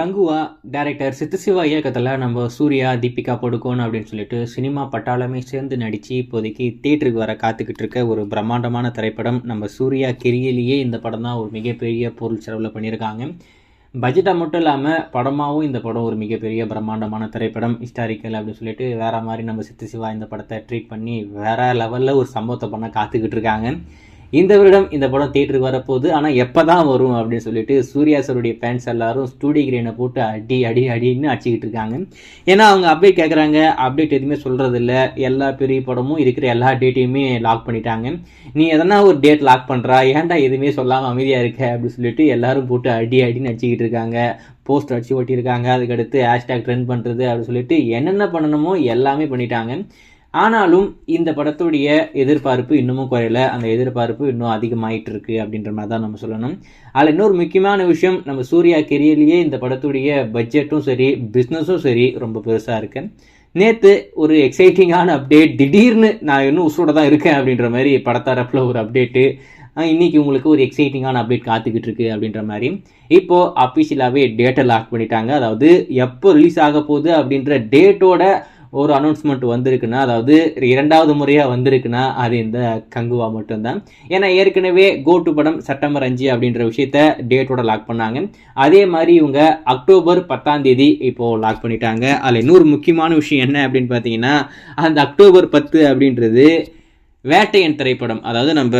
Kanguva director சித்து சிவா இயக்கத்தில் நம்ம சூர்யா, தீபிகா படுகோன் அப்படின்னு சொல்லிட்டு சினிமா பட்டாளமே சேர்ந்து நடித்து இப்போதைக்கு தியேட்டருக்கு வர காத்துக்கிட்டு இருக்க ஒரு பிரம்மாண்டமான திரைப்படம். நம்ம சூர்யா கெரியலையே இந்த படம் தான் ஒரு மிகப்பெரிய பொருள் செலவில் பண்ணியிருக்காங்க. பட்ஜெட்டாக மட்டும் இல்லாமல் படமாகவும் இந்த படம் ஒரு மிகப்பெரிய பிரம்மாண்டமான திரைப்படம். ஹிஸ்டாரிக்கல் அப்படின்னு சொல்லிட்டு வேறு மாதிரி நம்ம சித்து சிவா இந்த படத்தை ட்ரீட் பண்ணி வேறு லெவலில் ஒரு சம்பவத்தை பண்ண காத்துக்கிட்டு இருக்காங்க. இந்த வருடம் இந்த படம் தியேட்டருக்கு வரப்போகுது. ஆனால் எப்போ தான் வரும் அப்படின்னு சொல்லிட்டு சூர்யா சாருடைய ஃபேன்ஸ் எல்லாரும் ஸ்டூடியோ கிரீனை போட்டு அடின்னு அடிச்சுக்கிட்டு இருக்காங்க. ஏன்னா அவங்க அப்டேட் கேட்குறாங்க, அப்டேட் எதுவுமே சொல்கிறது இல்லை. எல்லா பெரிய படமும் இருக்கிற எல்லா டேட்டையுமே லாக் பண்ணிட்டாங்க. நீ எதனா ஒரு டேட் லாக் பண்ணுறா, ஏன்டா எதுவுமே சொல்லாமல் அமைதியாக இருக்க அப்படின்னு சொல்லிட்டு எல்லாரும் போட்டு அடின்னு அடிச்சுக்கிட்டு இருக்காங்க. போஸ்ட் அடிச்சு ஓட்டியிருக்காங்க. அதுக்கடுத்து ஹேஷ்டேக் ட்ரெண்ட் பண்ணுறது அப்படின்னு சொல்லிட்டு என்னென்ன பண்ணணுமோ எல்லாமே பண்ணிட்டாங்க. ஆனாலும் இந்த படத்துடைய எதிர்பார்ப்பு இன்னமும் குறையல. அந்த எதிர்பார்ப்பு இன்னும் அதிகமாயிட்டு இருக்கு அப்படின்ற மாதிரி தான் நம்ம சொல்லணும். அதில் இன்னொரு முக்கியமான விஷயம், நம்ம சூர்யா கெரியர்லேயே இந்த படத்துடைய பட்ஜெட்டும் சரி, பிஸ்னஸும் சரி ரொம்ப பெருசாக இருக்கு. நேற்று ஒரு எக்ஸைட்டிங்கான அப்டேட், திடீர்னு நான் இன்னும் உசுரோட தான் இருக்கேன் அப்படின்ற மாதிரி படத்தரப்பில் ஒரு அப்டேட்டு. இன்னைக்கு உங்களுக்கு ஒரு எக்ஸைட்டிங்கான அப்டேட் காத்துக்கிட்டு இருக்கு அப்படின்ற மாதிரி இப்போது அஃபிஷியலாகவே டேட்டை லாக் பண்ணிட்டாங்க. அதாவது எப்போ ரிலீஸ் ஆக போகுது அப்படின்ற டேட்டோட ஒரு அனௌன்ஸ்மெண்ட் வந்திருக்குன்னா, அதாவது 2வது முறையாக வந்திருக்குன்னா அது இந்த கங்குவா மட்டும்தான். ஏன்னா ஏற்கனவே கோட்டு படம் செப்டம்பர் 5 அப்படின்ற விஷயத்த டேட்டோட லாக் பண்ணாங்க. அதே மாதிரி இவங்க அக்டோபர் 10 இப்போது லாக் பண்ணிட்டாங்க. அதில் இன்னொரு முக்கியமான விஷயம் என்ன அப்படின்னு பார்த்தீங்கன்னா, அந்த அக்டோபர் 10 அப்படின்றது வேட்டையன் திரைப்படம். அதாவது நம்ம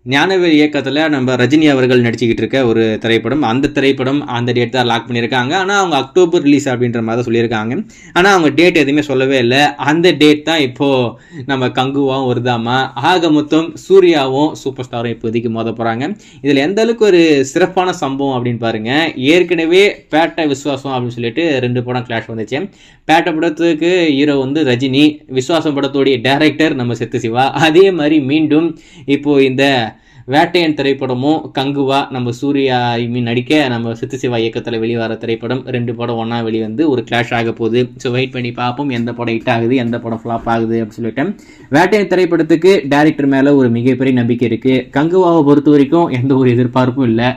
ஞானவேல் இயக்கத்தில் நம்ம ரஜினி அவர்கள் நடிச்சுக்கிட்டு இருக்க ஒரு திரைப்படம். அந்த திரைப்படம் அந்த டேட் தான் லாக் பண்ணியிருக்காங்க. ஆனால் அவங்க அக்டோபர் ரிலீஸ் அப்படின்ற மாதிரி தான் சொல்லியிருக்காங்க. ஆனால் அவங்க டேட் எதுவுமே சொல்லவே இல்லை. அந்த டேட் தான் இப்போது நம்ம கங்குவாவும் வருதாமா. ஆக மொத்தம் சூர்யாவும் சூப்பர் ஸ்டாரும் இப்போதைக்கு மோத போகிறாங்க. இதில் எந்த அளவுக்கு ஒரு சிறப்பான சம்பவம் அப்படின்னு பாருங்கள். ஏற்கனவே பேட்டை விஸ்வாசம் அப்படின்னு சொல்லிட்டு 2 படம் கிளாஷ் வந்துச்சு. பேட்டை படத்துக்கு ஹீரோ ரஜினி, விஸ்வாசம் படத்துடைய டைரக்டர் நம்ம சித்து சிவா. அதே மாதிரி மீண்டும் இப்போது இந்த வேட்டையன் திரைப்படமும் கங்குவா நம்ம சூர்யா நடிக்க நம்ம சித்து சிவா இயக்கத்தில் வெளிவர திரைப்படம். 2 படம் ஒன்றா வெளிவந்து ஒரு கிளாஷ் ஆக போகுது. ஸோ வெயிட் பண்ணி பார்ப்போம் எந்த படம் ஹிட் ஆகுது, எந்த படம் ஃப்ளாப் ஆகுது அப்படின்னு சொல்லிட்டேன். வேட்டையன் திரைப்படத்துக்கு டைரக்டர் மேலே ஒரு மிகப்பெரிய நம்பிக்கை இருக்குது. கங்குவாவை பொறுத்த வரைக்கும் எந்த ஒரு எதிர்பார்ப்பும் இல்லை.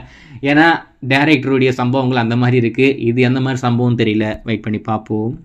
ஏன்னா டைரக்டருடைய சம்பவங்கள் அந்த மாதிரி இருக்குது. இது எந்த மாதிரி சம்பவம் தெரியல. வெயிட் பண்ணி பார்ப்போம்.